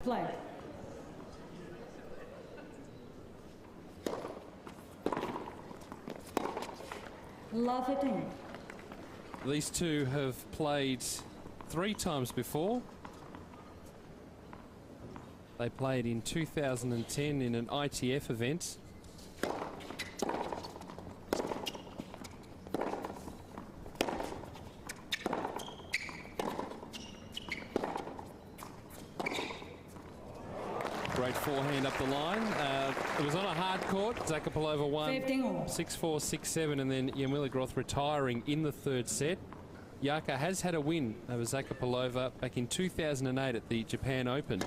play. Love it in. These two have played 3 times before. They played in 2010 in an ITF event. Great forehand up the line. It was on a hard court. Zakapalova won 6-4, 6-7, and then Jarmila Groth retiring in the 3rd set. Jaka has had a win over Zakapalova back in 2008 at the Japan Open.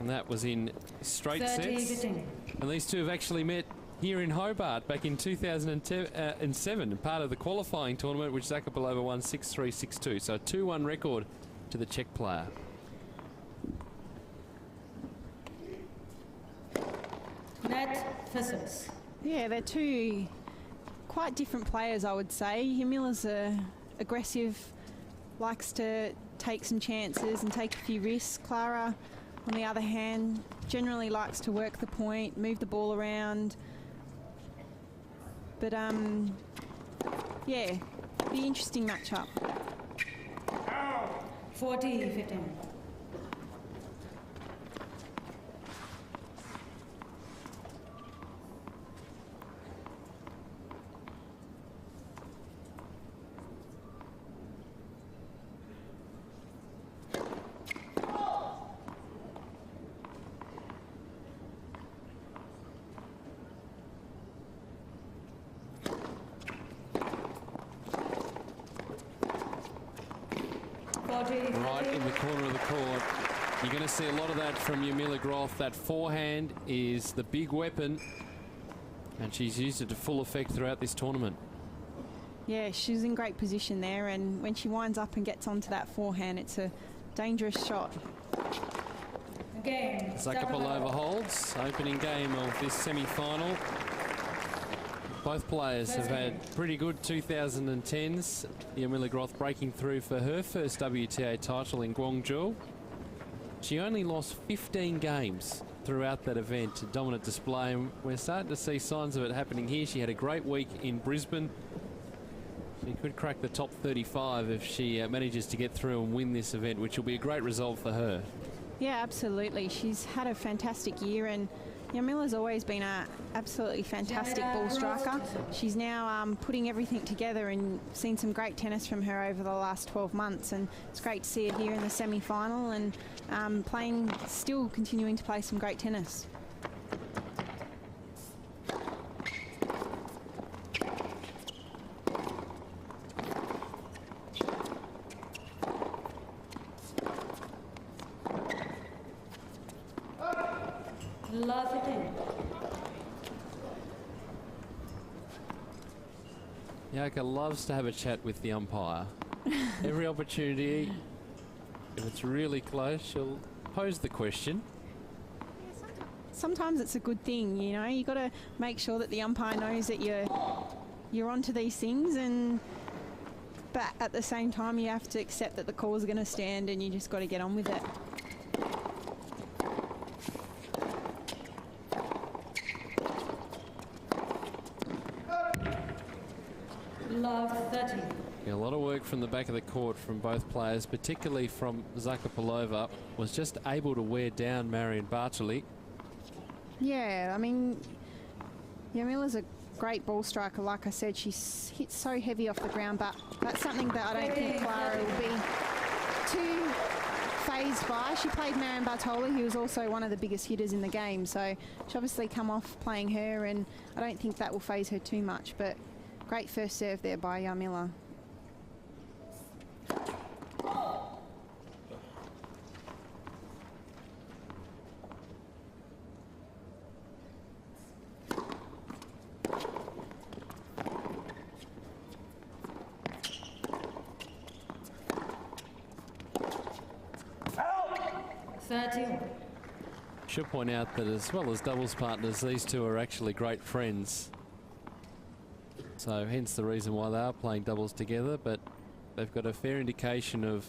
And that was in straight sets. And these two have actually met here in Hobart back in 2007, part of the qualifying tournament, which Zakapalova won 6-3, 6-2. So a 2-1 record to the Czech player. Net Fisses. Yeah, they're two quite different players, I would say. Jarmila's aggressive, likes to take some chances and take a few risks. Klara, on the other hand, generally likes to work the point, move the ball around. But, yeah, be interesting matchup. 40-15. Right in the corner of the court. You're going to see a lot of that from Jarmila Groth. That forehand is the big weapon, and she's used it to full effect throughout this tournament. Yeah, she's in great position there, and when she winds up and gets onto that forehand, it's a dangerous shot. Zakapalova holds, opening game of this semi-final. Both players have had pretty good 2010s. Jarmila Groth breaking through for her first WTA title in Guangzhou. She only lost 15 games throughout that event, a dominant display, and we're starting to see signs of it happening here. She had a great week in Brisbane. She could crack the top 35 if she manages to get through and win this event, which will be a great result for her. Yeah, absolutely. She's had a fantastic year, and Jarmila's always been an absolutely fantastic ball striker. She's now putting everything together and seen some great tennis from her over the last 12 months, and it's great to see her here in the semi-final and still continuing to play some great tennis. Love it in. Jaka loves to have a chat with the umpire. Every opportunity, if it's really close, she'll pose the question. Sometimes it's a good thing, you know. You got to make sure that the umpire knows that you're onto these things, but at the same time, you have to accept that the call's going to stand, and you just got to get on with it. Love 30. Yeah, a lot of work from the back of the court from both players, particularly from Zakapalova. Was just able to wear down Marion Bartoli. Yeah, I mean, Jarmila's a great ball striker. Like I said, she hits so heavy off the ground, but that's something that I don't think Klara will be too phased by. She played Marion Bartoli, who was also one of the biggest hitters in the game, so she obviously come off playing her, and I don't think that will phase her too much, but great first serve there by Jarmila. Should point out that as well as doubles partners, these two are actually great friends. So hence the reason why they are playing doubles together, but they've got a fair indication of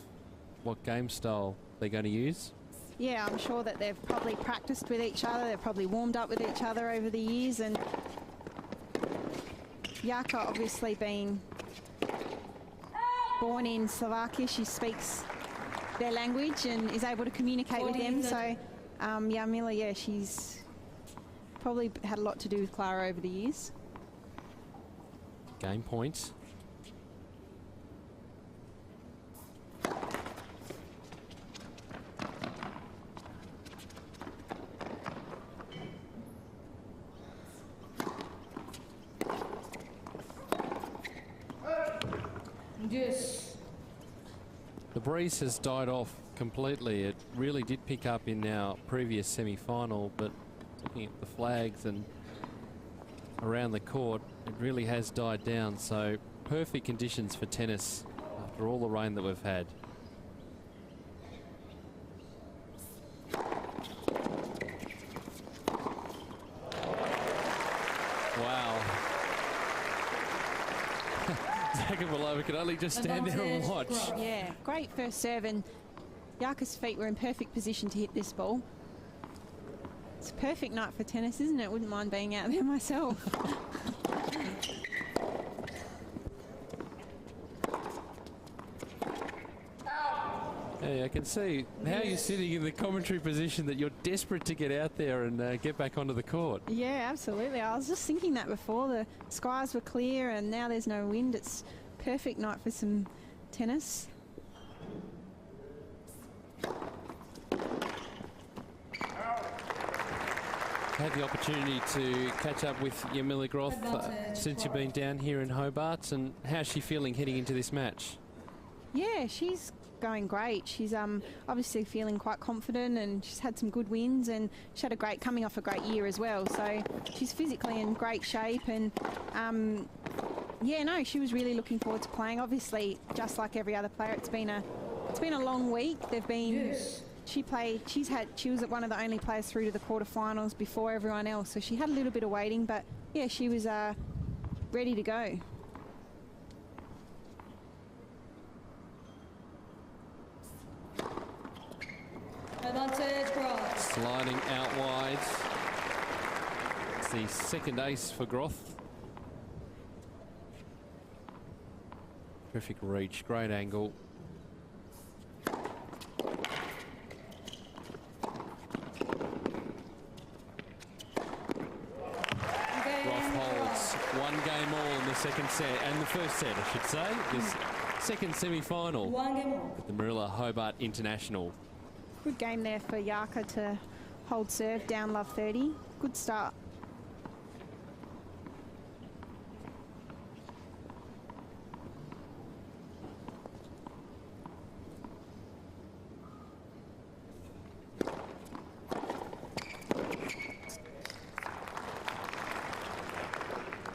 what game style they're going to use. Yeah, I'm sure that they've probably practiced with each other. They've probably warmed up with each other over the years. And Jarka, obviously being born in Slovakia, she speaks their language and is able to communicate with them. So Jarmila, yeah, she's probably had a lot to do with Klara over the years. Game point. Yes. The breeze has died off completely. It really did pick up in our previous semi-final, but looking at the flags and around the court, it really has died down. So perfect conditions for tennis after all the rain that we've had. Wow. Zakapalova could only just stand there and watch. Yeah, great first serve, and Jarka's feet were in perfect position to hit this ball. It's a perfect night for tennis, isn't it? Wouldn't mind being out there myself. Hey, I can see how you're sitting in the commentary position that you're desperate to get out there and get back onto the court. Yeah, absolutely. I was just thinking that before. The skies were clear and now there's no wind. It's perfect night for some tennis. Had the opportunity to catch up with Jarmila Groth since you've been down here in Hobart, and how's she feeling heading into this match? Yeah, she's going great. She's obviously feeling quite confident, and she's had some good wins, and she had coming off a great year as well. So she's physically in great shape, and yeah, no, she was really looking forward to playing. Obviously, just like every other player, it's been a long week. They've been. Yes. She was one of the only players through to the quarterfinals before everyone else, so she had a little bit of waiting, but yeah, she was ready to go. Advantage, Groth. Sliding out wide. It's the second ace for Groth. Terrific reach, great angle. One game all in the second set, and the first set, I should say. This second semi-final One game all. with the Marilla Hobart International. Good game there for Jarka to hold serve down love 30. Good start.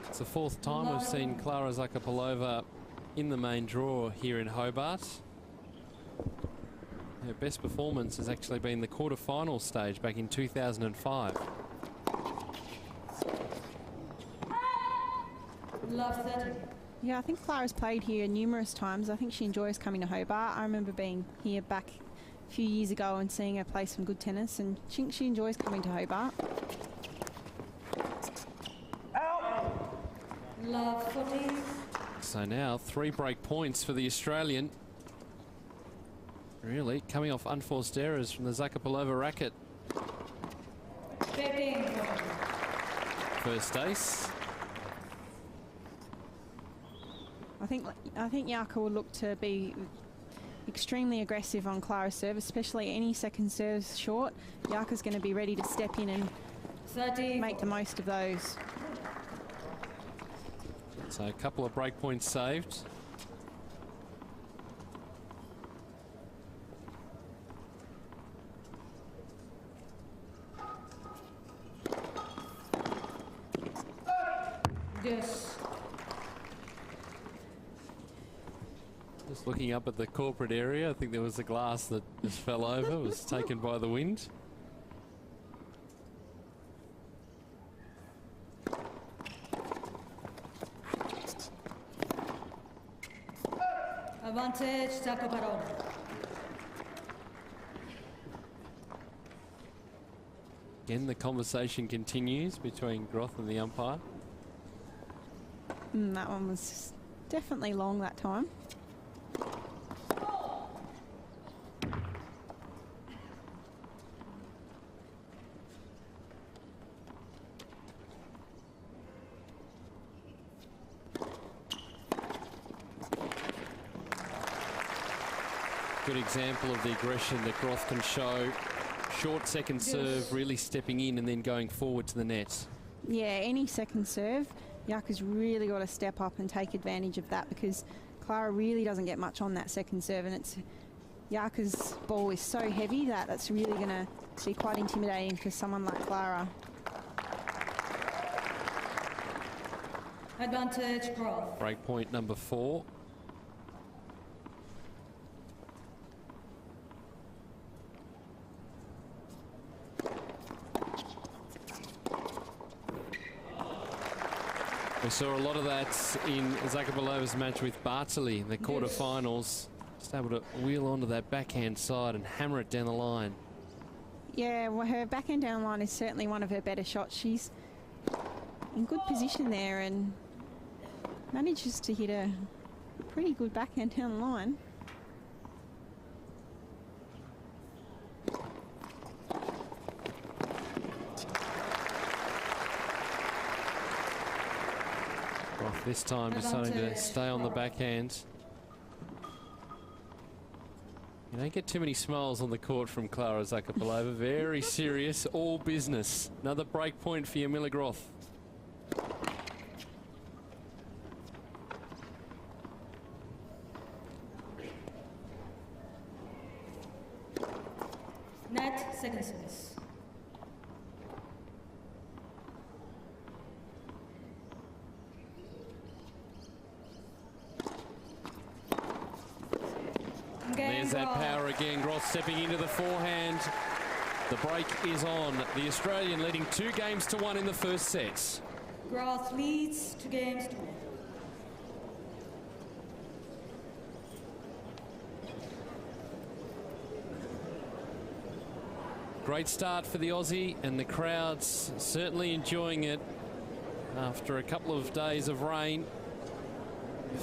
It's the fourth time we've seen Klara Zakapalova in the main draw here in Hobart. Her best performance has actually been the quarter-final stage back in 2005. Love 30. Yeah, I think Klara's played here numerous times. I think she enjoys coming to Hobart. I remember being here back a few years ago and seeing her play some good tennis, and she enjoys coming to Hobart. Love 40. So now 3 break points for the Australian. Really coming off unforced errors from the Zakapalova racket. 15. First ace. I think Jarka will look to be extremely aggressive on Klara's serve, especially any second serves short. Jarka's going to be ready to step in and 30. make the most of those. So a couple of break points saved. Yes. Just looking up at the corporate area, I think there was a glass that just fell over, was taken by the wind. Advantage, Zakopalova. Again, the conversation continues between Groth and the umpire. That one was definitely long that time. Good example of the aggression that Groth can show. Short second serve, really stepping in and then going forward to the net. Yeah, any second serve, Jarka's really got to step up and take advantage of that, because Klara really doesn't get much on that second serve, and it's Jarka's ball is so heavy that that's really going to be quite intimidating for someone like Klara. Advantage, Groth. Break point number 4. We saw a lot of that in Zakapalova's match with Bartoli in the quarterfinals. Just able to wheel onto that backhand side and hammer it down the line. Yeah, well, her backhand down the line is certainly one of her better shots. She's in good position there and manages to hit a pretty good backhand down the line. This time deciding to stay on the backhand. You don't get too many smiles on the court from Klara Zakapalova. Very serious, all business. Another break point for Jarmila Groth. Net, second service. There's that power again. Groth stepping into the forehand. The break is on. The Australian leading 2-1 in the first set. Groth leads 2-1. Great start for the Aussie, and the crowd's certainly enjoying it after a couple of days of rain.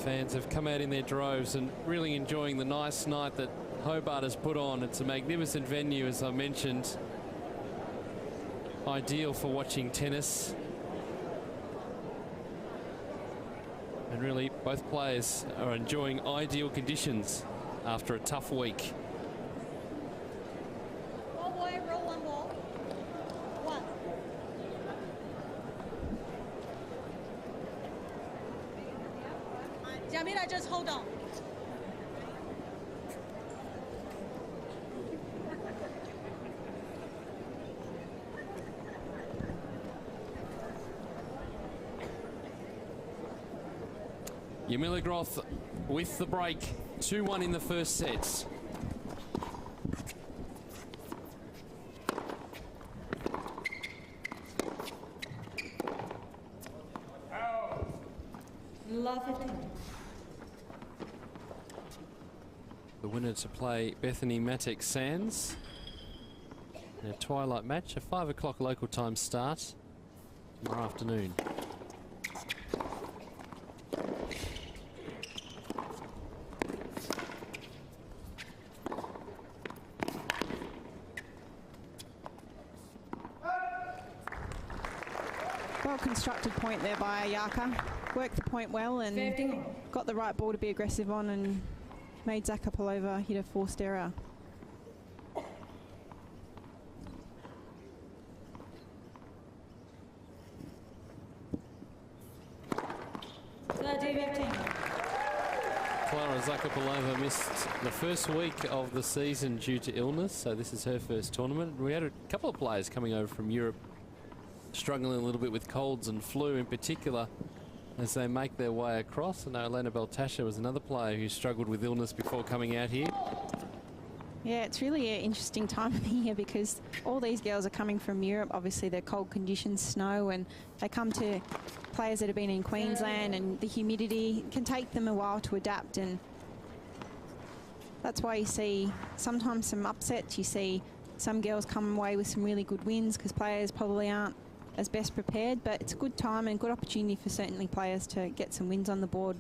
Fans have come out in their droves and really enjoying the nice night that Hobart has put on. It's a magnificent venue, as I mentioned. Ideal for watching tennis. And really, both players are enjoying ideal conditions after a tough week. Ball boy, roll one ball. One. Jarmila, just hold on. Jarmila Groth with the break, 2-1 in the first sets. Love it. The winner to play Bethany Matek Sands in a twilight match, a 5 o'clock local time start tomorrow afternoon. Well constructed point there by Jarka. Worked the point well and got the right ball to be aggressive on and made Zakapalova hit a forced error. Klara Zakapalova missed the first week of the season due to illness, so this is her first tournament. We had a couple of players coming over from Europe struggling a little bit with colds and flu in particular as they make their way across. I know Elena Beltasha was another player who struggled with illness before coming out here. Yeah, it's really an interesting time of the year because all these girls are coming from Europe. Obviously, they're cold conditions, snow, and they come to players that have been in Queensland, and the humidity can take them a while to adapt. And That's why you see sometimes some upsets. You see some girls come away with some really good wins because players probably aren't as best prepared, but it's a good time and good opportunity for certainly players to get some wins on the board.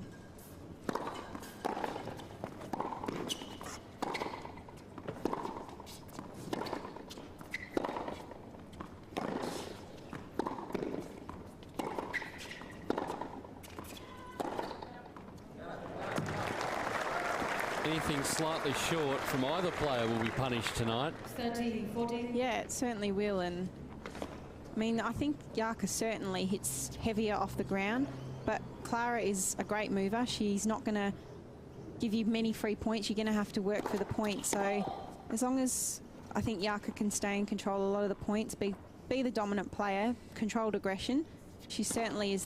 Anything slightly short from either player will be punished tonight. 30, 40. Yeah, it certainly will. And I mean, I think Jarka certainly hits heavier off the ground, but Klara is a great mover. She's not going to give you many free points. You're going to have to work for the points. So as long as I think Jarka can stay in control a lot of the points, be the dominant player, controlled aggression, she certainly is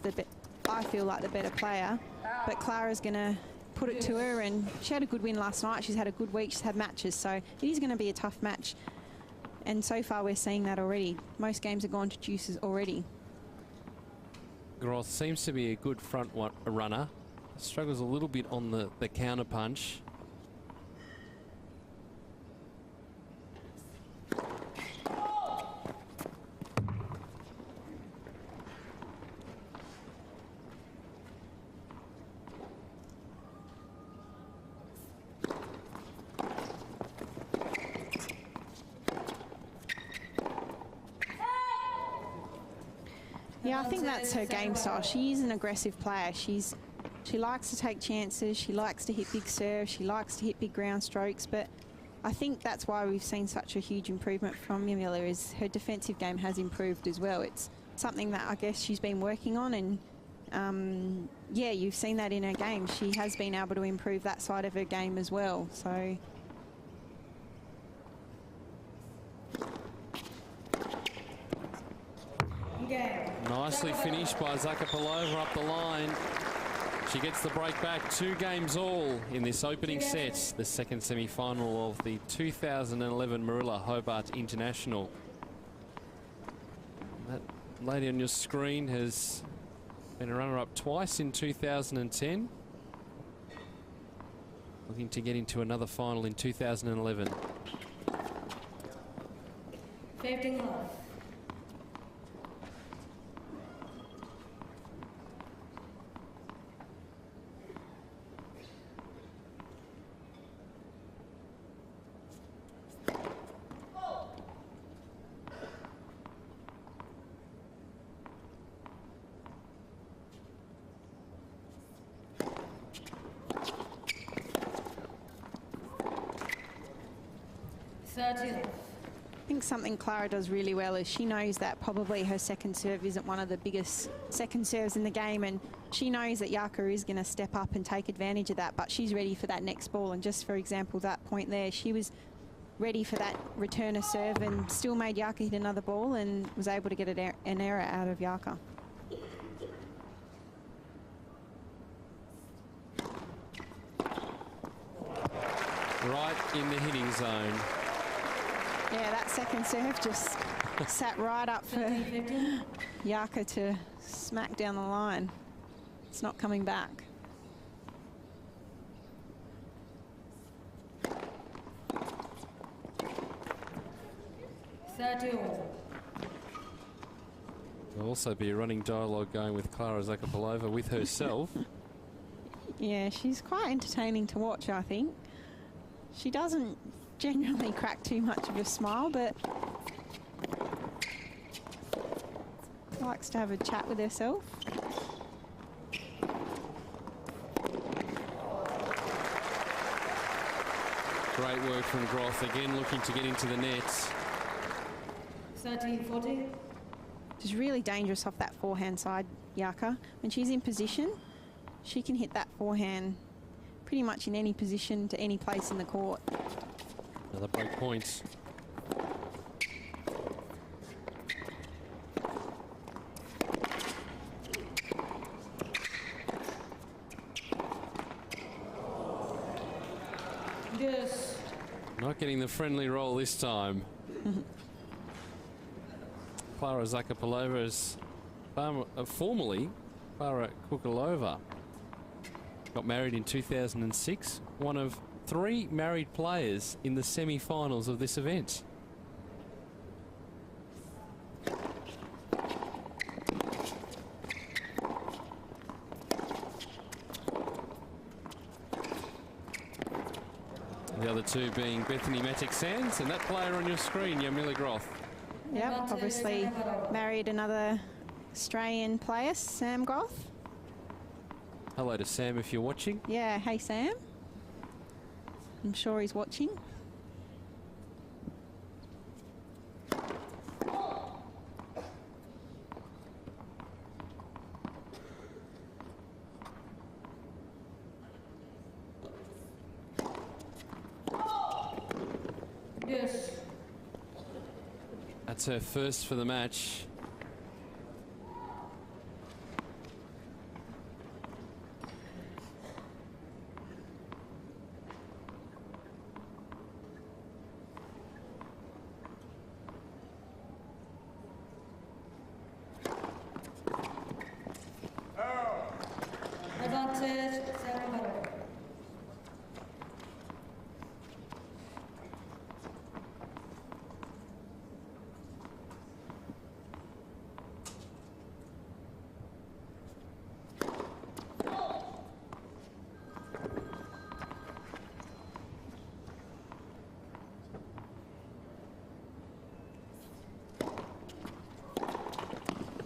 I feel like the better player. But Klara's going to put it to her, and she had a good win last night. She's had a good week. She's had matches, so it is going to be a tough match. And so far we're seeing that already. Most games have gone to deuces already. Groth seems to be a good front runner. Struggles a little bit on the counter punch. Yeah, I think that's her game style. She is an aggressive player. She likes to take chances. She likes to hit big serves. She likes to hit big ground strokes. But I think that's why we've seen such a huge improvement from Jarmila, is her defensive game has improved as well. It's something that I guess she's been working on, and yeah, you've seen that in her game. She has been able to improve that side of her game as well. So. Nicely finished by Zakapalova up the line. She gets the break back, 2 games all in this opening set, the second semi-final of the 2011 Marilla Hobart International. That lady on your screen has been a runner-up twice in 2010. Looking to get into another final in 2011. 15 love. I think something Klara does really well is she knows that probably her second serve isn't one of the biggest second serves in the game, and she knows that Jarka is going to step up and take advantage of that, but she's ready for that next ball. And just for example, that point there, she was ready for that returner serve and still made Jarka hit another ball and was able to get an error out of Jarka. Right in the hitting zone. Yeah, that second serve just sat right up for Jarka to smack down the line. It's not coming back. There'll also be a running dialogue going with Klara Zakapalova with herself. Yeah, she's quite entertaining to watch, I think. She doesn't generally crack too much of a smile, but likes to have a chat with herself. Great work from Groth, again looking to get into the nets. 13-40. She's really dangerous off that forehand side, Jarka. When she's in position, she can hit that forehand pretty much in any position to any place in the court. Another break points. Yes. Not getting the friendly roll this time. Klara Zakapalova is formerly Klara Kukalova. Got married in 2006. One of 3 married players in the semi-finals of this event. The other two being Bethany Matic-Sands and that player on your screen, Jarmila Groth. Yep, obviously married another Australian player, Sam Groth. Hello to Sam if you're watching. Yeah, hey Sam. I'm sure he's watching. Yes. That's her first for the match. Advantage, Zakapalova.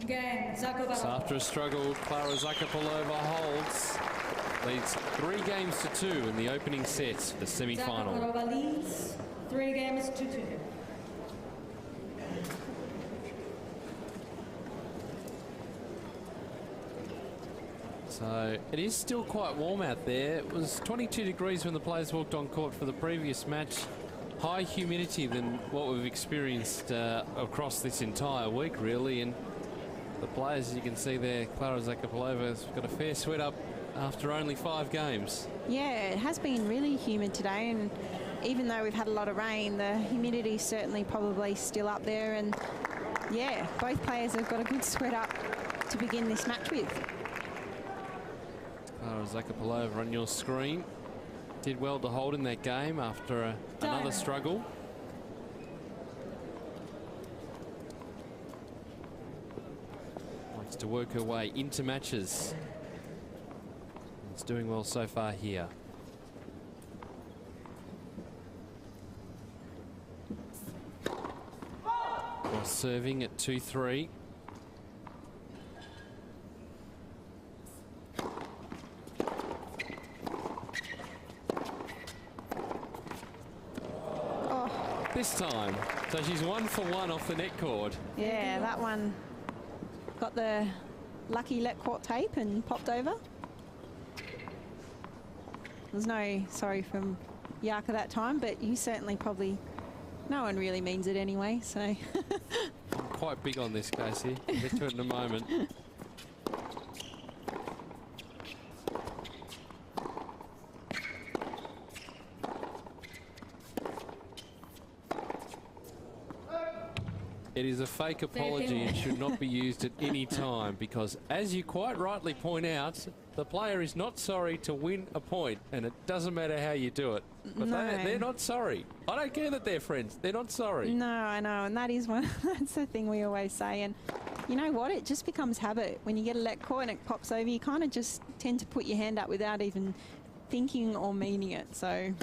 Game, So Zakopalova. after a struggle, Klara Zakapalova holds. Leads 3 games to 2 in the opening set, the semi-final. Zakopalova leads 3 games to 2. So it is still quite warm out there. It was 22 degrees when the players walked on court for the previous match. High humidity than what we've experienced across this entire week, really. And the players, as you can see there, Klara Zakapalova has got a fair sweat up after only 5 games. Yeah, it has been really humid today, and even though we've had a lot of rain, the humidity is certainly probably still up there. And yeah, both players have got a good sweat up to begin this match with. Klara Zakapalova on your screen. Did well to hold in that game after another struggle. Likes to work her way into matches. It's doing well so far here. While serving at 2-3. This time, so she's 1 for 1 off the net cord. Yeah, that one got the lucky let court tape and popped over. There's no sorry from Yarka that time, but you certainly probably, no one really means it anyway, so. I'm quite big on this, Casey. We'll get to it in a moment. It is a fake apology and should not be used at any time because, as you quite rightly point out, the player is not sorry to win a point, and it doesn't matter how you do it. But No. they're not sorry. I don't care that they're friends. They're not sorry. No, I know, and that is one. That's the thing we always say. And you know what? It just becomes habit. When you get a let court and it pops over, you kind of just tend to put your hand up without even thinking or meaning it. So.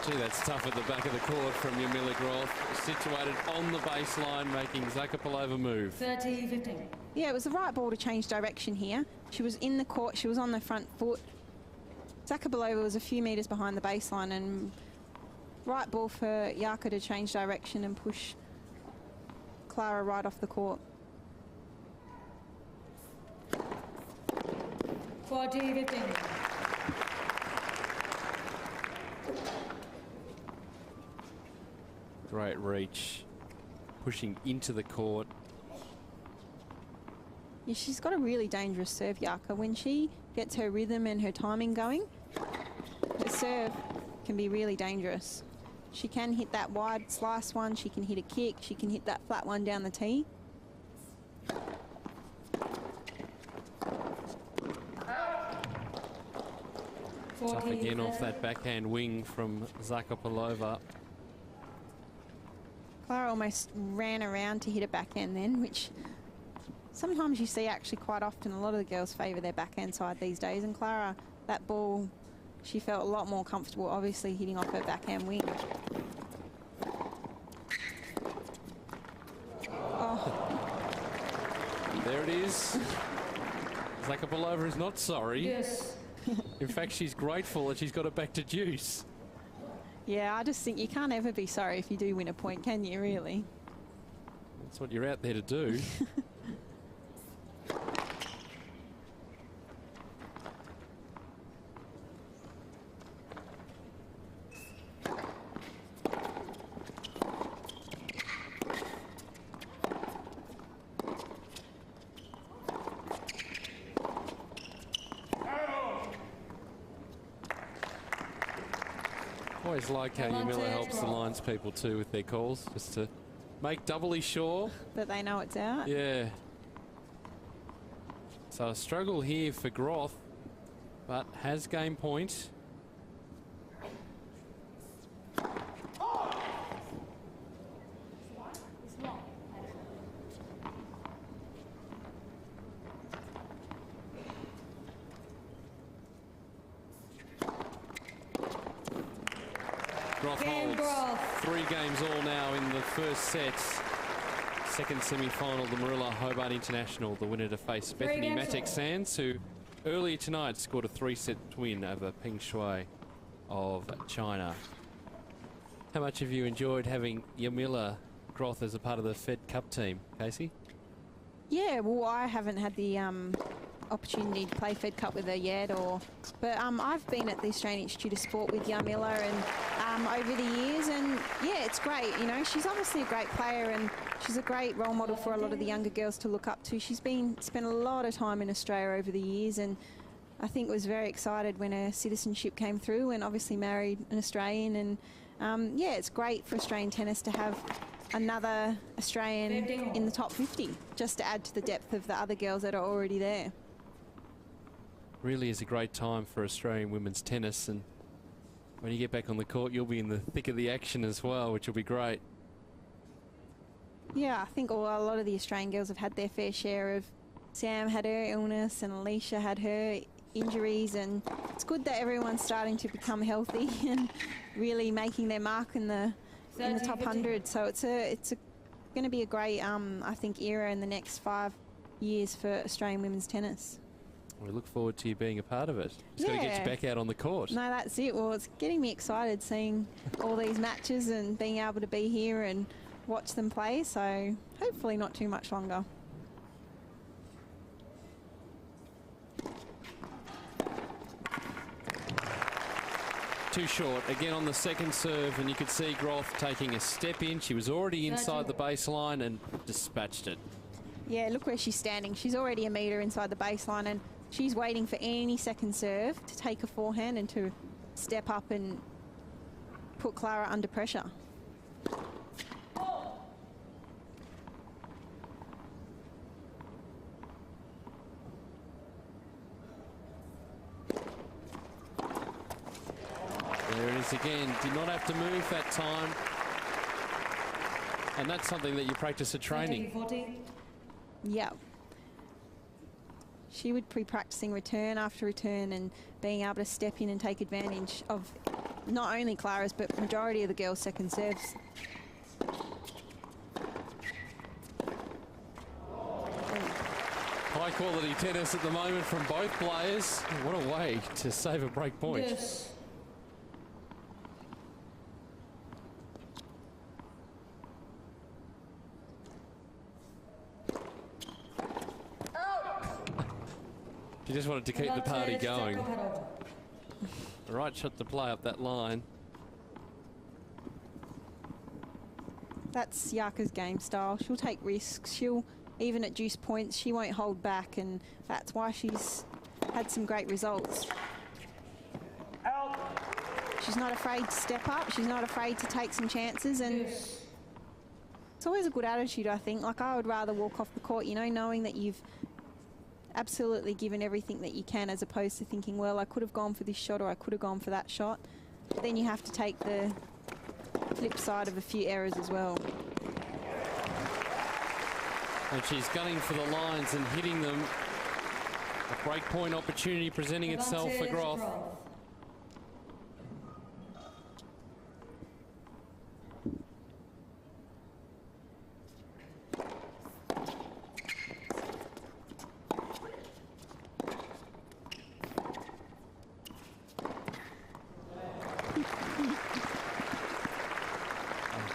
Gee, that's tough at the back of the court from Jarmila Groth, situated on the baseline, making Zakapalova move. 30-15. Yeah, it was the right ball to change direction here. She was in the court, she was on the front foot. Zakapalova was a few metres behind the baseline, and right ball for Yarka to change direction and push Klara right off the court. 40-15. Great reach, pushing into the court. Yeah, she's got a really dangerous serve, Yarka. When she gets her rhythm and her timing going, her serve can be really dangerous. She can hit that wide slice one. She can hit a kick. She can hit that flat one down the tee. Tough again off that backhand wing from Zakopalova. Klara almost ran around to hit a backhand then, which sometimes you see actually quite often. A lot of the girls favour their backhand side these days, and Klara, that ball, she felt a lot more comfortable obviously hitting off her backhand wing. Oh. There it is. Zakapalova is not sorry. Yes. In fact, she's grateful that she's got it back to deuce. Yeah, I just think you can't ever be sorry if you do win a point, can you, really? That's what you're out there to do. Always like how Jarmila helps the lines people too with their calls, just to make doubly sure that they know it's out. Yeah. So a struggle here for Groth, but has game point. Groth holds 3 games all now in the first set. Second semi-final, the Marilla Hobart International, the winner to face Bethany Matek-Sands, who earlier tonight scored a 3-set win over Peng Shuai of China. How much have you enjoyed having Jarmila Groth as a part of the Fed Cup team, Casey? Yeah, well, I haven't had the opportunity to play Fed Cup with her yet, but I've been at the Australian Institute of Sport with Jarmila and over the years, and yeah, it's great. You know, she's obviously a great player and she's a great role model for a lot of the younger girls to look up to. She's spent a lot of time in Australia over the years, and I think was very excited when her citizenship came through, and obviously married an Australian. And yeah, it's great for Australian tennis to have another Australian in the top 50, just to add to the depth of the other girls that are already there. Really is a great time for Australian women's tennis, and when you get back on the court, you'll be in the thick of the action as well, which will be great. Yeah, I think a lot of the Australian girls have had their fair share of. Sam had her illness and Alicia had her injuries, and it's good that everyone's starting to become healthy and really making their mark in the top 100. So it's going to be a great, I think, era in the next 5 years for Australian women's tennis. We look forward to you being a part of it. Just got to get you back out on the court. No, that's it. Well, it's getting me excited seeing all these matches and being able to be here and watch them play. So hopefully not too much longer. Too short. Again on the second serve, and you could see Groth taking a step in. She was already inside the baseline and dispatched it. Yeah, look where she's standing. She's already a metre inside the baseline, and she's waiting for any second serve to take a forehand and to step up and put Klara under pressure. There it is again. Did not have to move that time. And that's something that you practice at training. 40. Yeah. She would be practicing return after return and being able to step in and take advantage of not only Klara's but majority of the girls' second serves. High quality tennis at the moment from both players. What a way to save a break point. Yes. She just wanted to keep the party going. The right shot to play up that line. That's Yaka's game style. She'll take risks. She'll, even at deuce points, she won't hold back, and that's why she's had some great results. She's not afraid to step up. She's not afraid to take some chances, and it's always a good attitude, I think. Like, I would rather walk off the court, you know, knowing that you've absolutely given everything that you can, as opposed to thinking, well, I could have gone for this shot or I could have gone for that shot. But then you have to take the flip side of a few errors as well. And she's gunning for the lines and hitting them. A break point opportunity presenting itself for Groth.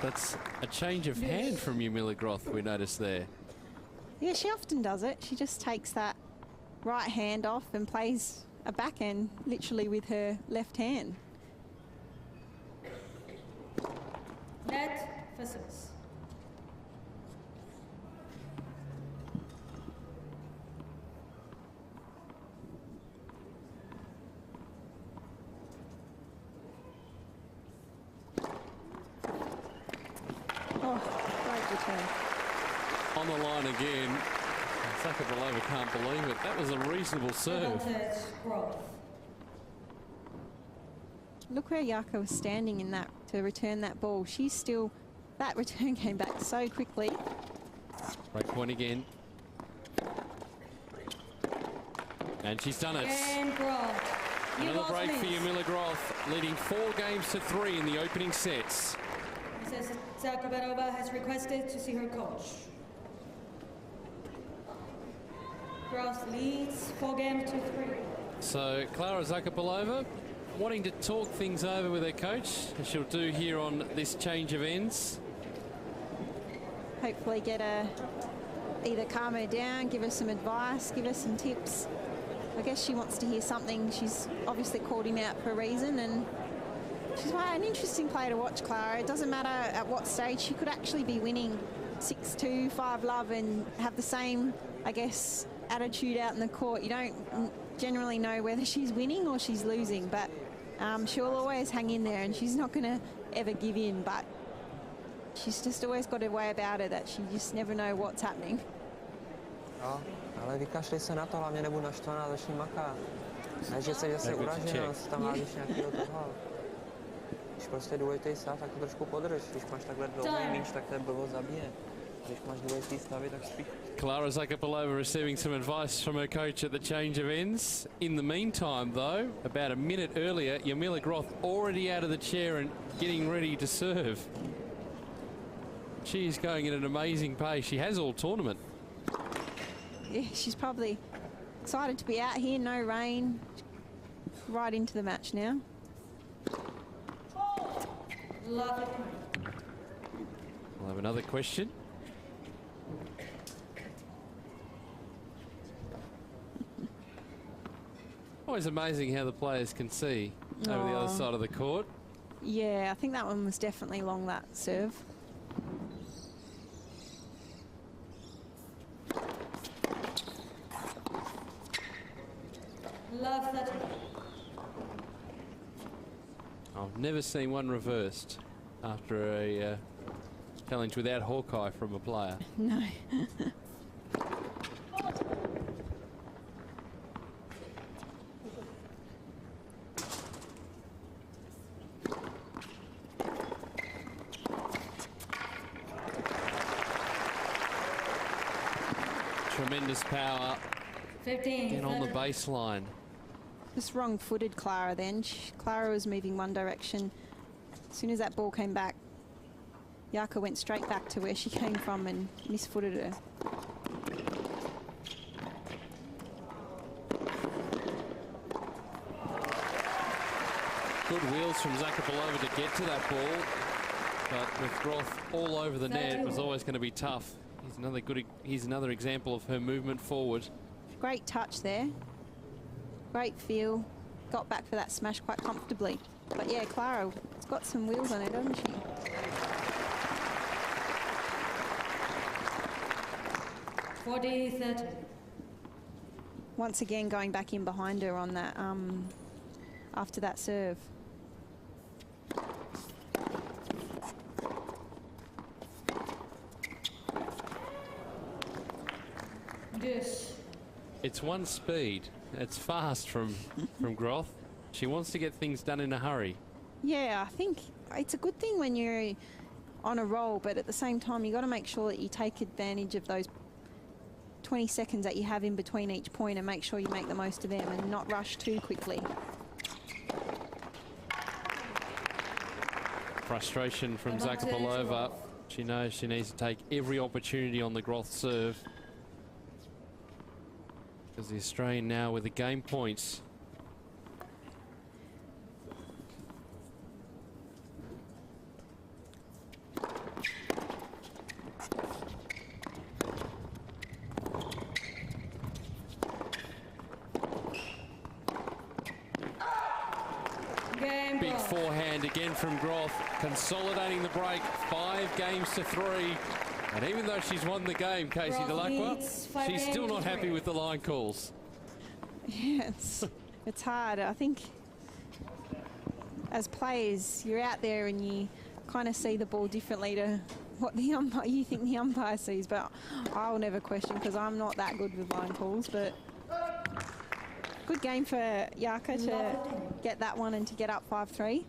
That's a change of hand from Jarmila Groth, we noticed there. Yeah, she often does it. She just takes that right hand off and plays a backhand literally with her left hand. Net for 6. Oh, great return. On the line again. Zakapalova can't believe it. That was a reasonable serve. Look where Yaka was standing in that to return that ball. She's still... That return came back so quickly. Break point again. And she's done it. And Groth. Another break for Jarmila Groth, leading 4 games to 3 in the opening sets. Mrs. Zakopalova has requested to see her coach. Groth leads 4 games to 3. So Klara Zakapalova wanting to talk things over with her coach, as she'll do here on this change of ends. Hopefully get her, either calm her down, give her some advice, give her some tips. I guess she wants to hear something. She's obviously called him out for a reason, and she's an interesting player to watch, Klara. It doesn't matter at what stage. She could actually be winning 6-2, 5-love and have the same, I guess, attitude out in the court. You don't generally know whether she's winning or she's losing, but she'll always hang in there, and she's not going to ever give in, but she's just always got a way about her that she just never know what's happening. Jo, ale vykašli se na to, hlavně nebudu naštvaná, začni makat. Ne, že se uražená, tam házíš nějakýho toho. Když prostě důležitý stav, tak to trošku podrž. Když máš takhle dlouhý míč, tak to je blbost zabije. Když máš důležitý stavy, tak spíš. Klara Zakapalova receiving some advice from her coach at the change of ends. In the meantime, though, about a minute earlier, Jarmila Groth already out of the chair and getting ready to serve. She's going at an amazing pace. She has all tournament. Yeah, she's probably excited to be out here, no rain, right into the match now. Love it. We'll have another question. Always amazing how the players can see over the other side of the court. Yeah, I think that one was definitely long, that serve. Love that. I've never seen one reversed after a challenge without Hawkeye from a player. No. Tremendous power. 15. And on the baseline. Just wrong-footed Klara then. Klara was moving one direction. As soon as that ball came back, Yaka went straight back to where she came from and misfooted her. Good wheels from Zakapalova to get to that ball. But with Groth all over the net, it was always going to be tough. Here's another example of her movement forward. Great touch there. Great feel. Got back for that smash quite comfortably. But yeah, Klara's got some wheels on her, doesn't she? Once again, going back in behind her on that after that serve. Deuce. It's one speed. It's fast from Groth. She wants to get things done in a hurry. Yeah, I think it's a good thing when you're on a roll, but at the same time, you got to make sure that you take advantage of those 20 seconds that you have in between each point and make sure you make the most of them and not rush too quickly. Frustration from Zakapalova. She knows she needs to take every opportunity on the Groth serve. Because the Australian now with the game points. Big forehand again from Groth, consolidating the break, 5 games to 3. And even though she's won the game, Casey Delacroix, she's still not happy with the line calls. Yeah, it's hard. I think as players, you're out there and you kind of see the ball differently to what the umpire, you think the umpire sees, but I'll never question because I'm not that good with line calls. But good game for Jarka to get that one and to get up 5-3.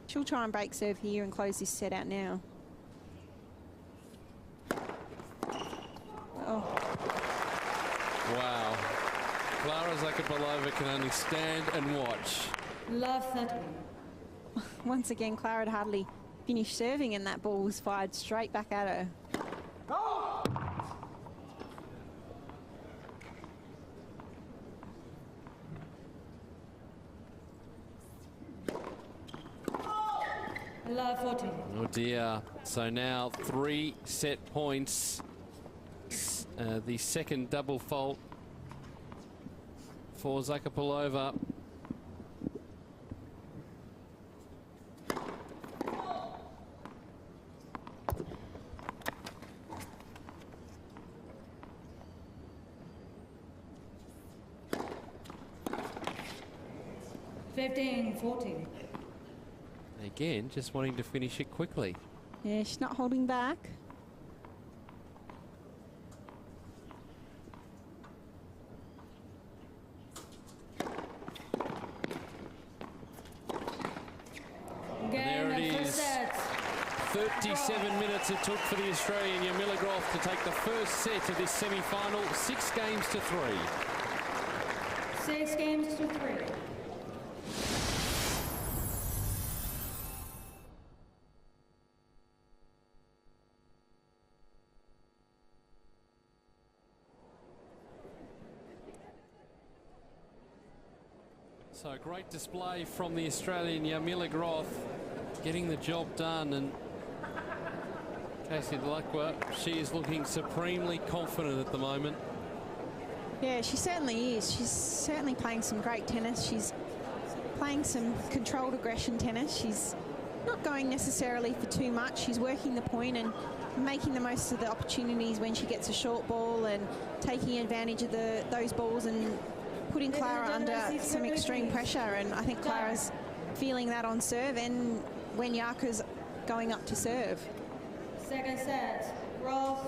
She'll try and break serve here and close this set out now. Oh. Wow. Klara Zakapalova can only stand and watch. Love that one. Once again, Klara had hardly finished serving and that ball was fired straight back at her. Love 40. Oh dear. So now 3 set points. The second double fault for Zakapalova. $15-14. Again, just wanting to finish it quickly. Yeah, she's not holding back. And there it is. 37 minutes it took for the Australian Jarmila Groth to take the first set of this semi-final, 6 games to 3. 6 games to 3. So great display from the Australian Jarmila Groth, getting the job done, and Casey Delacroix, she is looking supremely confident at the moment. Yeah, she certainly is. She's certainly playing some great tennis. She's playing some controlled aggression tennis. She's not going necessarily for too much. She's working the point and making the most of the opportunities when she gets a short ball and taking advantage of those balls and putting Klara under some extreme pressure. And I think Klara's feeling that on serve and when Jarka's going up to serve. Second set, Groth.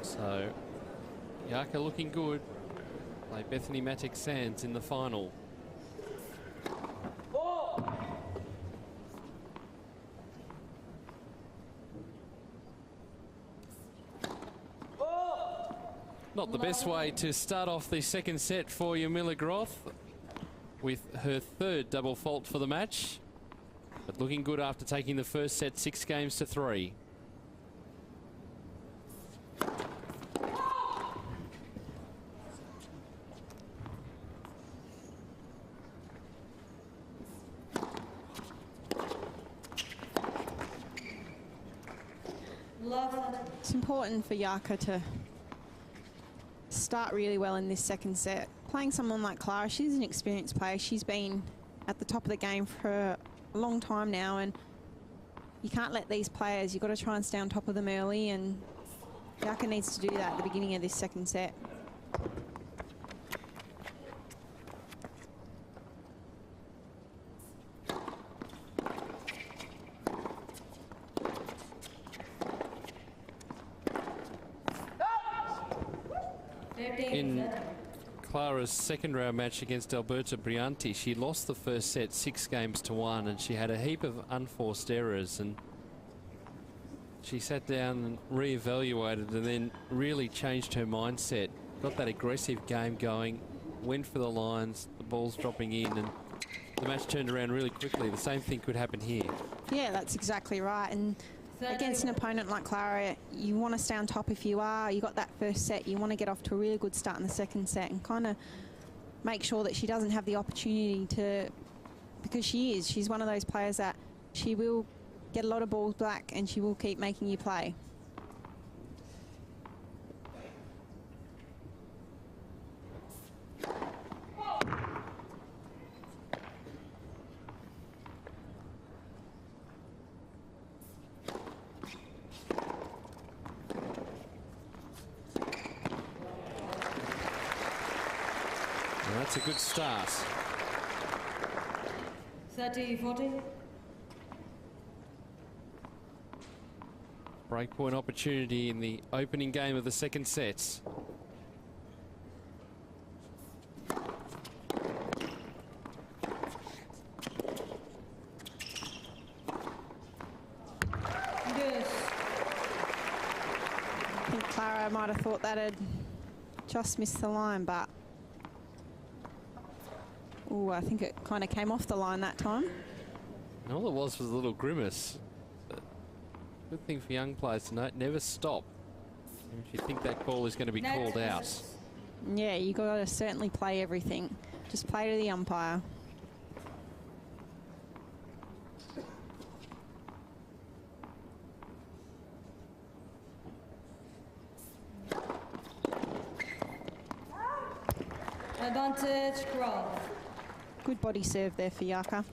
So Jarka looking good. Play Bethany Matic-Sands in the final. Not the best way to start off the second set for Jarmila Groth with her 3rd double fault for the match, but looking good after taking the first set 6 games to 3. It's important for Jarka to start really well in this second set. Playing someone like Klara, she's an experienced player. She's been at the top of the game for a long time now, and you can't let these players, you've got to try and stay on top of them early, and Jarka needs to do that at the beginning of this second set. in Klara's second round match against Alberta Brianti, she lost the first set 6-1, and she had a heap of unforced errors, and she sat down and re-evaluated and then really changed her mindset, got that aggressive game going, went for the lines, the ball's dropping in, and the match turned around really quickly. The same thing could happen here. Yeah, that's exactly right. And against an opponent like Klara, you want to stay on top. If you got that first set, you want to get off to a really good start in the second set and kind of make sure that she doesn't have the opportunity to, because she's one of those players that she will get a lot of balls back and she will keep making you play. That's a good start. 30-40. Breakpoint opportunity in the opening game of the second set. Yes. I think Klara might have thought that had just missed the line, but I think it kind of came off the line that time. And all it was a little grimace. But good thing for young players to note, never stop if you think that ball is going to be called out. Yeah, you got to certainly play everything. Just play to the umpire. Advantage, Groth. Good body serve there for Jaka.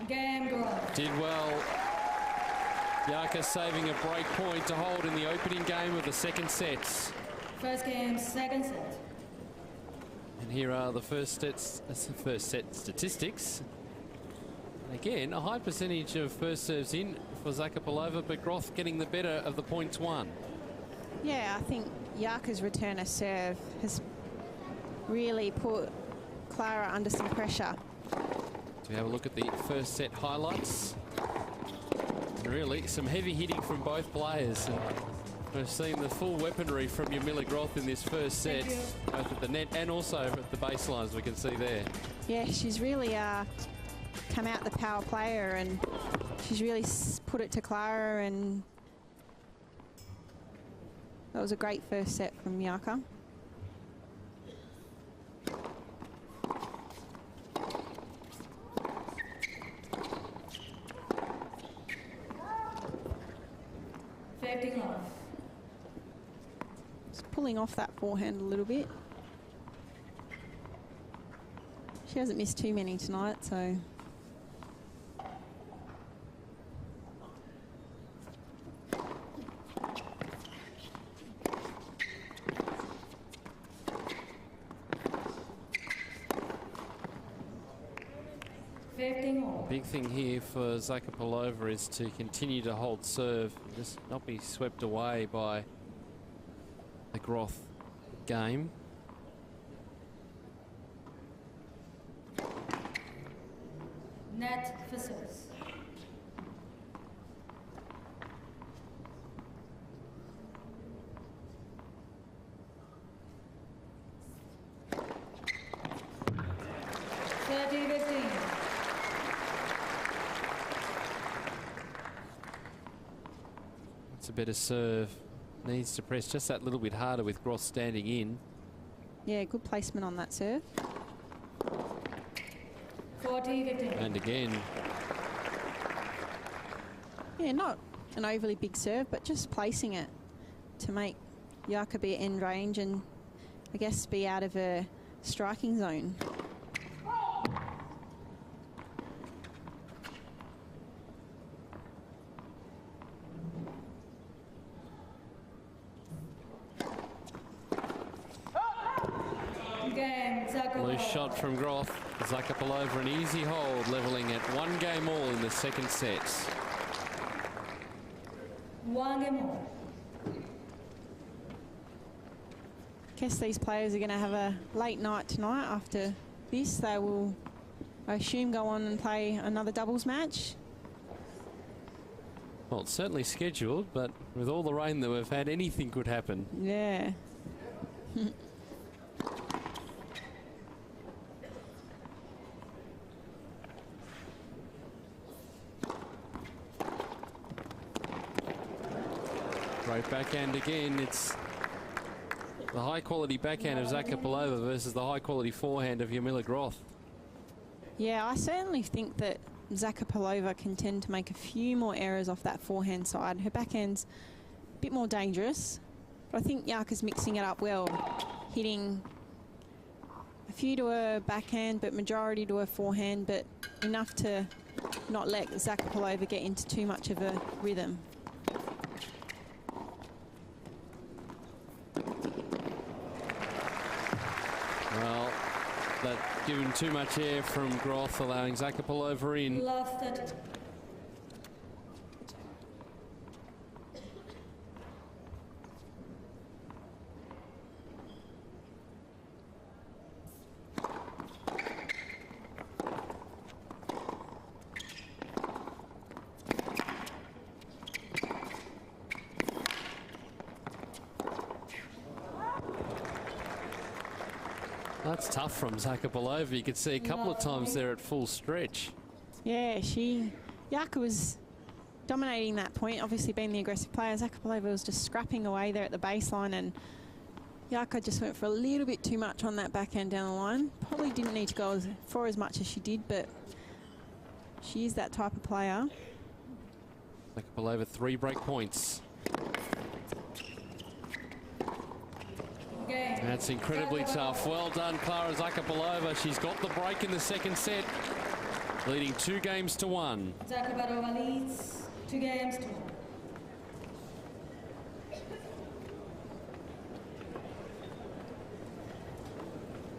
Game, Groth. Did well. Jaka saving a break point to hold in the opening game of the second set. First game, second set. And here are the first set statistics. And again, a high percentage of first serves in for Zakapalova, but Groth getting the better of the points won. Yeah, I think Jaka's return of serve has really put Klara under some pressure. So we have a look at the first set highlights. And really, some heavy hitting from both players. And we've seen the full weaponry from Jarmila Groth in this first set, both at the net and also at the baselines we can see there. Yeah, she's really come out the power player, and she's really put it to Klara, and that was a great first set from Jaka. Pulling off that forehand a little bit. She hasn't missed too many tonight, so. Big thing here for Zakapalova is to continue to hold serve, just not be swept away by the Groth game. Net for service. It's a better serve. Needs to press just that little bit harder with Groth standing in. Yeah, good placement on that serve. 40-15. And again. Yeah, not an overly big serve, but just placing it to make Jaka be at end range and I guess be out of her striking zone. Loose shot from Groth. Zakapalova an easy hold, levelling at 1 game all in the second set. 1 game all. Guess these players are going to have a late night tonight. After this, they will, I assume, go on and play another doubles match. Well, it's certainly scheduled, but with all the rain that we've had, anything could happen. Yeah. Great backhand again. It's the high-quality backhand of Zakapalova versus the high-quality forehand of Jarmila Groth. Yeah, I certainly think that Zakapalova can tend to make a few more errors off that forehand side. Her backhand's a bit more dangerous, but I think Jarka's mixing it up well, hitting a few to her backhand, but majority to her forehand, but enough to not let Zakapalova get into too much of a rhythm. Well, that given too much air from Groth, allowing Zakapalova in. Love 30. That's tough from Zakapalova. You could see a couple of times there at full stretch. Yeah, Jarka was dominating that point, obviously being the aggressive player. Zakapalova was just scrapping away there at the baseline, and Jarka just went for a little bit too much on that backhand down the line. Probably didn't need to go for as much as she did, but she is that type of player. Zakapalova 3 break points. That's incredibly tough. Well done, Klara Zakapalova. She's got the break in the second set, leading 2 games to 1. Zakapalova leads 2 games to 1.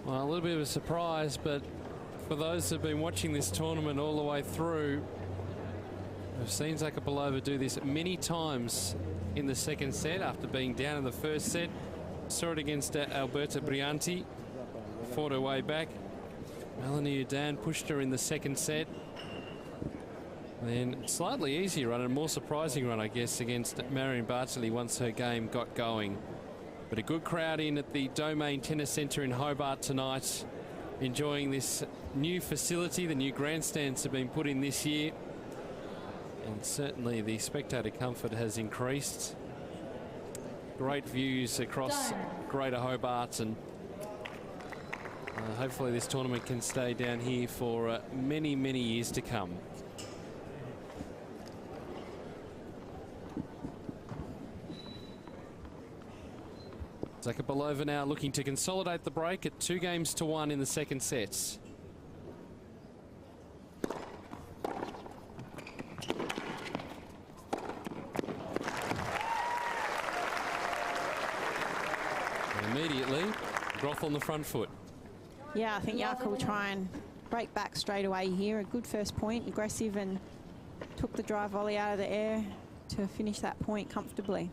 Well, a little bit of a surprise, but for those who've been watching this tournament all the way through, we've seen Zakapalova do this many times in the second set after being down in the first set. Saw it against Alberta Brianti, fought her way back. Melanie Udan pushed her in the second set. Then slightly easier run and more surprising run, I guess, against Marion Bartley once her game got going. But a good crowd in at the Domain Tennis Centre in Hobart tonight, enjoying this new facility. The new grandstands have been put in this year, and certainly the spectator comfort has increased. Great views across Greater Hobart, and hopefully this tournament can stay down here for many, many years to come. Zakapalova now looking to consolidate the break at 2 games to 1 in the second set. Immediately, Groth on the front foot. Yeah, I think Jarka will try and break back straight away here. A good first point, aggressive, and took the drive volley out of the air to finish that point comfortably.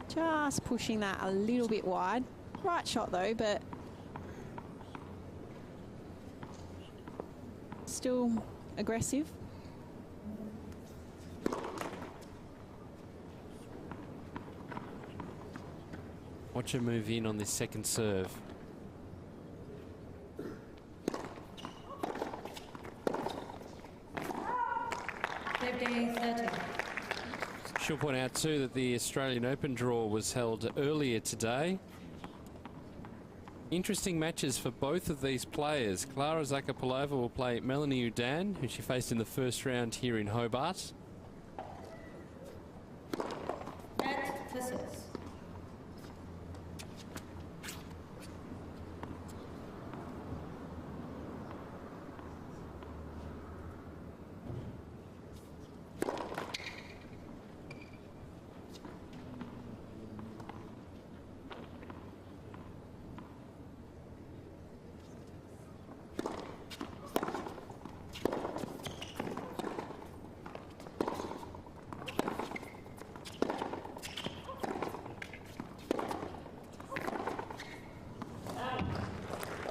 Just pushing that a little bit wide. Right shot though, but still aggressive. Watch her move in on this second serve. She'll point out too that the Australian Open draw was held earlier today. Interesting matches for both of these players. Klara Zakapalova will play Melanie Udan, who she faced in the first round here in Hobart.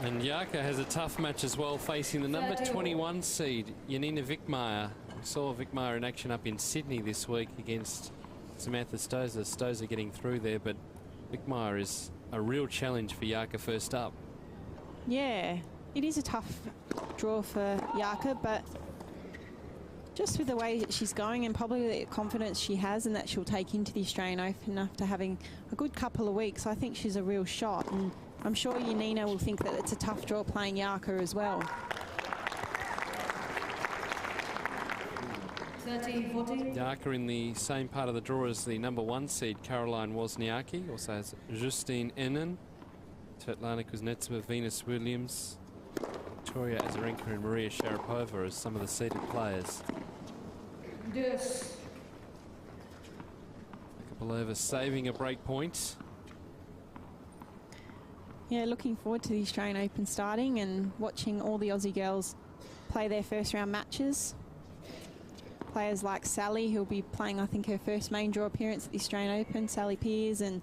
And Jarka has a tough match as well, facing the number 21 seed, Janina Wickmeyer. We saw Wickmeyer in action up in Sydney this week against Samantha Stosur. Stosur getting through there, but Wickmeyer is a real challenge for Jarka first up. Yeah, it is a tough draw for Jarka, but just with the way that she's going and probably the confidence she has and that she'll take into the Australian Open after having a good couple of weeks, I think she's a real shot. And I'm sure Janina will think that it's a tough draw playing Jarka as well. 30-40. Jarka in the same part of the draw as the number 1 seed, Caroline Wozniacki. Also has Justine Ennen, Svetlana Kuznetsova, Venus Williams, Victoria Azarenka and Maria Sharapova as some of the seeded players. Yes. Zakapalova saving a break point. Yeah, looking forward to the Australian Open starting and watching all the Aussie girls play their first round matches. Players like Sally, who'll be playing, I think, her first main draw appearance at the Australian Open, Sally Peers, and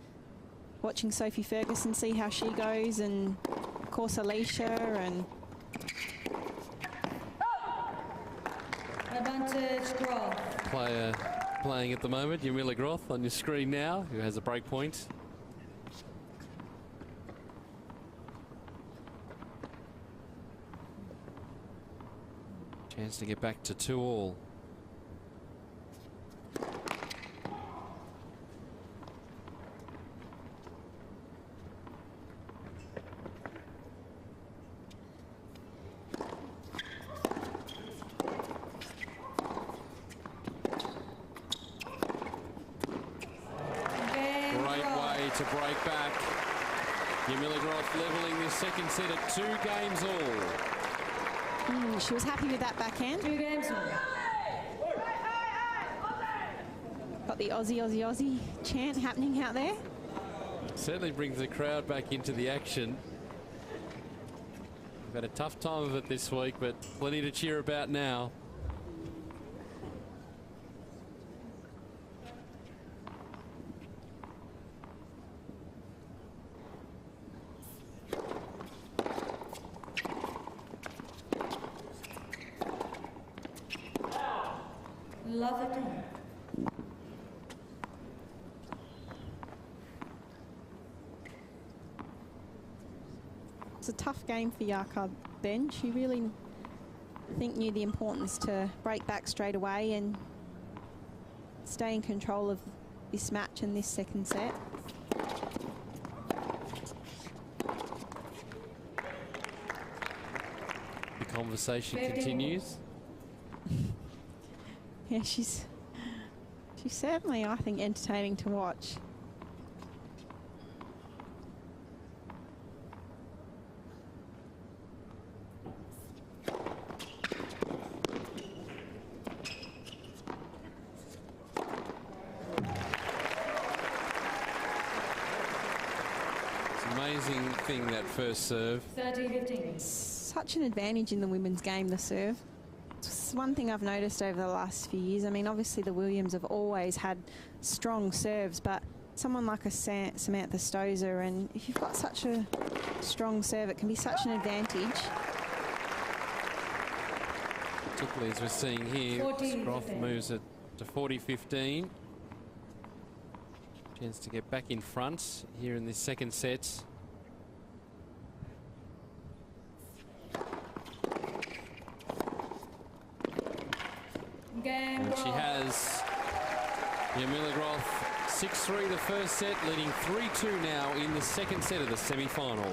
watching Sophie Ferguson see how she goes, and of course Alicia, and Advantage Groth. Player playing at the moment, Jarmila Groth on your screen now, who has a break point. Chance to get back to 2-all. To break back. Jarmila Groth levelling this second set at 2 games all. She was happy with that backhand. 2 games all. Got the Aussie, Aussie, Aussie chant happening out there. Certainly brings the crowd back into the action. We've had a tough time of it this week, but plenty to cheer about now. Love it. It's a tough game for Jarka, Ben. She really, I think, knew the importance to break back straight away and stay in control of this match and this second set. The conversation continues. Yeah, she's certainly, I think, entertaining to watch. It's an amazing thing, that first serve. 30-15. Such an advantage in the women's game, the serve. It's one thing I've noticed over the last few years. I mean, obviously the Williams have always had strong serves, but someone like a Samantha Stosur, and if you've got such a strong serve, it can be such an advantage. Particularly as we're seeing here, Groth moves it to 40-15. Chance to get back in front here in this second set. And she has Jarmila Groth 6-3 the first set, leading 3-2 now in the second set of the semi-final.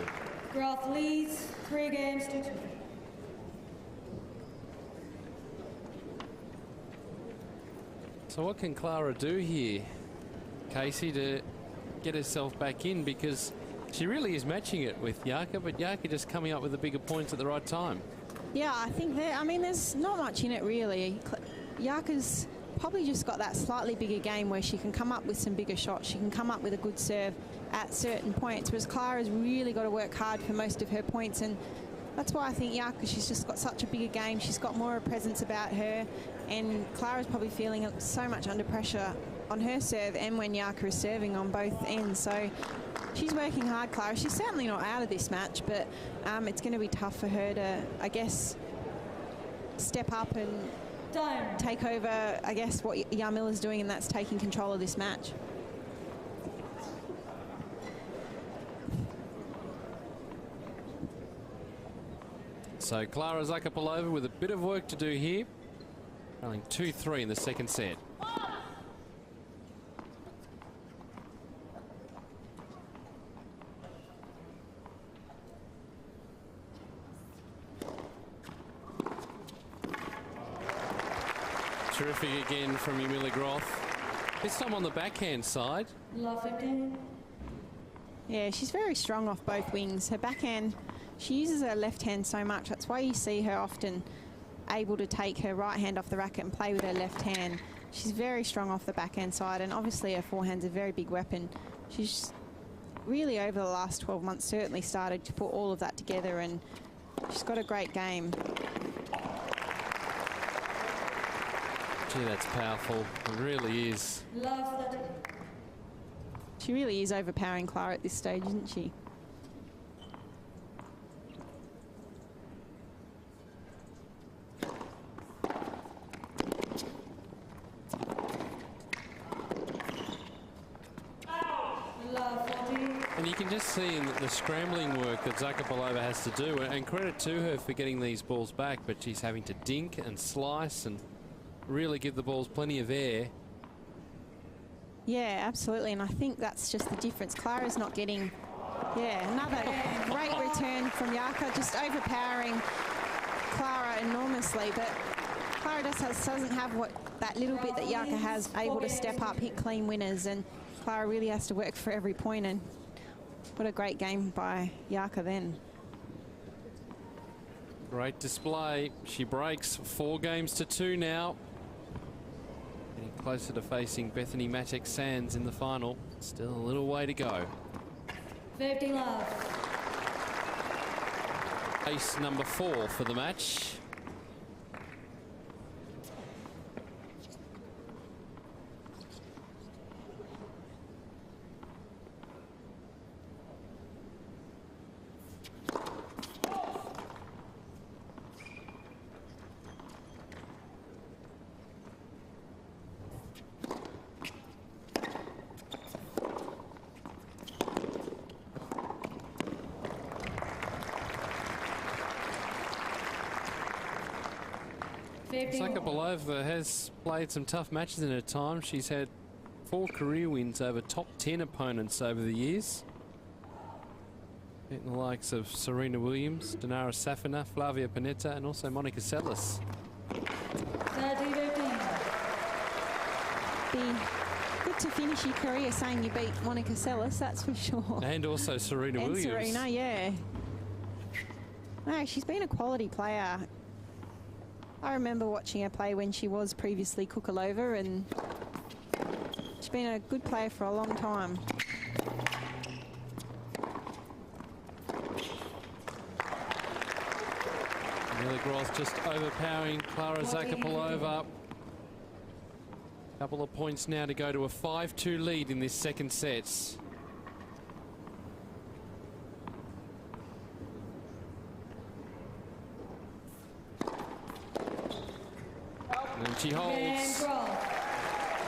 Groth leads 3 games to 2. So what can Klara do here, Casey, to get herself back in? Because she really is matching it with Jarka, but Jarka just coming up with the bigger points at the right time. Yeah, I think there's not much in it really. Jarka's probably just got that slightly bigger game where she can come up with some bigger shots. She can come up with a good serve at certain points, whereas Klara's really got to work hard for most of her points, and that's why I think Jarka, she's just got such a bigger game. She's got more of a presence about her, and Klara's probably feeling so much under pressure on her serve and when Jarka is serving on both ends. So she's working hard, Klara. She's certainly not out of this match, but it's going to be tough for her to, I guess, step up and take over, I guess, what Jarmila's doing, and that's taking control of this match. So Klara Zakapalova with a bit of work to do here. Trailing 2-3 in the second set. Terrific again from Jarmila Groth. This time on the backhand side. Love 15. Yeah, she's very strong off both wings. Her backhand, she uses her left hand so much. That's why you see her often able to take her right hand off the racket and play with her left hand. She's very strong off the backhand side, and obviously her forehand's a very big weapon. She's really, over the last 12 months, certainly started to put all of that together, and she's got a great game. Gee, that's powerful. It really is. Love 13. She really is overpowering Klara at this stage, isn't she? Love 14. And you can just see in the scrambling work that Zakapalova has to do, and credit to her for getting these balls back, but she's having to dink and slice and really give the balls plenty of air. Yeah, absolutely, and I think that's just the difference. Klara's not getting, another great return from Jarka, just overpowering Klara enormously, but Klara doesn't have that little bit that Jarka has, able to step up, hit clean winners, and Klara really has to work for every point, and what a great game by Jarka then. Great display. She breaks 4 games to 2 now. Getting closer to facing Bethany Matek-Sands in the final. Still a little way to go. 15 love. Ace number 4 for the match. Zakapalova has played some tough matches in her time. She's had 4 career wins over top 10 opponents over the years. Beating the likes of Serena Williams, Dinara Safina, Flavia Pennetta, and also Monica Seles. 30-15. Be good to finish your career saying you beat Monica Seles, that's for sure. And also Serena Williams. Serena, yeah. No, she's been a quality player. I remember watching her play when she was previously Kukalova, and she's been a good player for a long time. Jarmila Groth just overpowering Klara Zakapalova. Couple of points now to go to a 5-2 lead in this second set. And she holds.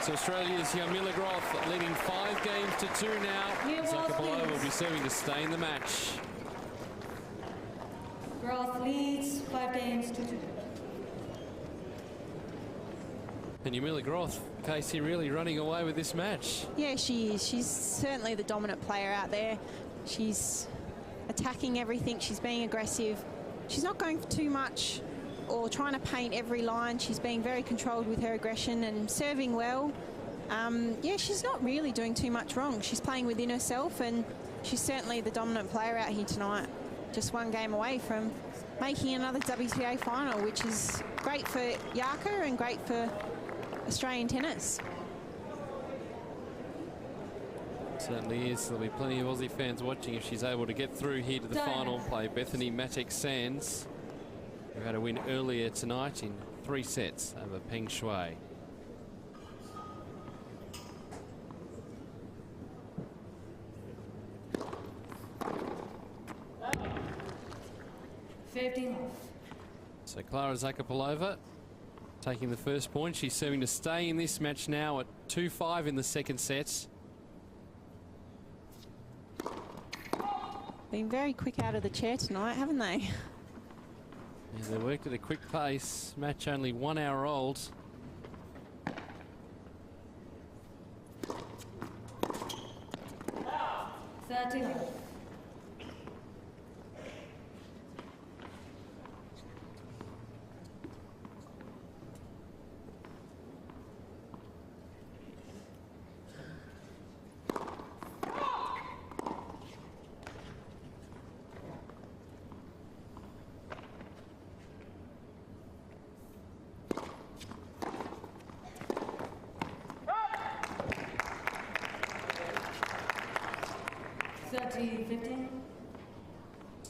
So Australia's Jarmila Groth leading 5 games to 2 now. Zakapalova will be serving to stay in the match. Groth leads 5 games to 2. And Jarmila Groth, Casey, really running away with this match. Yeah, she is. She's certainly the dominant player out there. She's attacking everything. She's being aggressive. She's not going for too much or trying to paint every line. She's being very controlled with her aggression and serving well. Yeah, she's not really doing too much wrong. She's playing within herself, and she's certainly the dominant player out here tonight. Just 1 game away from making another WTA final, which is great for Jarka and great for Australian tennis. Certainly is. There'll be plenty of Aussie fans watching if she's able to get through here to the final, play Bethany Matek-Sands, who had a win earlier tonight in 3 sets over Peng Shuai. So Klara Zakapalova taking the first point. She's serving to stay in this match now at 2-5 in the second set. Been very quick out of the chair tonight, haven't they? Yeah, they worked at a quick pace. Match only 1 hour old.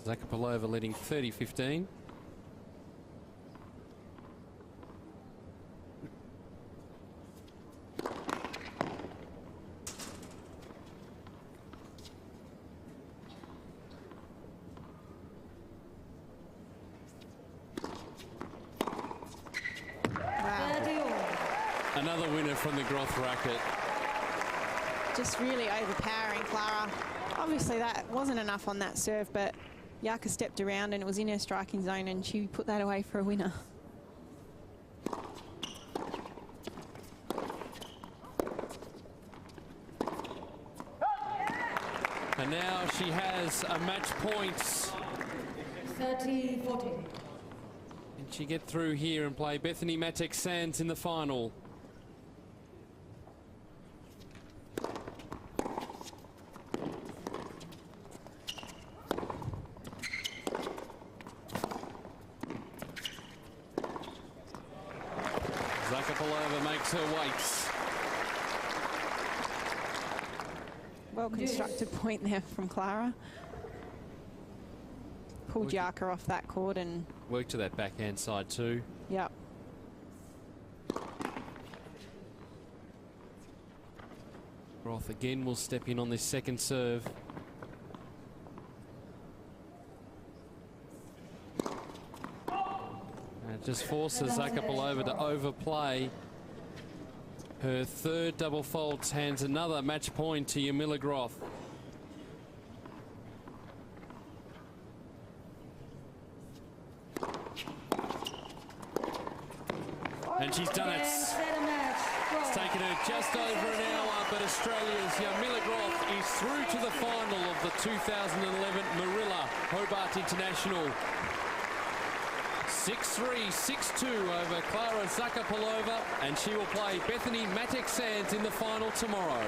Zakapalova leading 30-15. Another winner from the Groth racket. Just really overpowering Klara. Obviously that wasn't enough on that serve, but Yaka stepped around and it was in her striking zone and she put that away for a winner. And now she has a match point. 30-14. Can she get through here and play Bethany Matek-Sands in the final? Zakapalova makes her weights. Well constructed point there from Klara. Pulled Yaka off that court and worked to that backhand side too. Yep. Groth again will step in on this second serve. And it just forces Zakapalova to overplay. Her third double fault hands another match point to Jarmila Groth. And she's done it. It's taken her just over an hour, but Australia's Jarmila Groth is through to the final of the 2011 Marilla Hobart International. 6-3, 6-2 over Klara Zakapalova, and she will play Bethany Matek-Sands in the final tomorrow.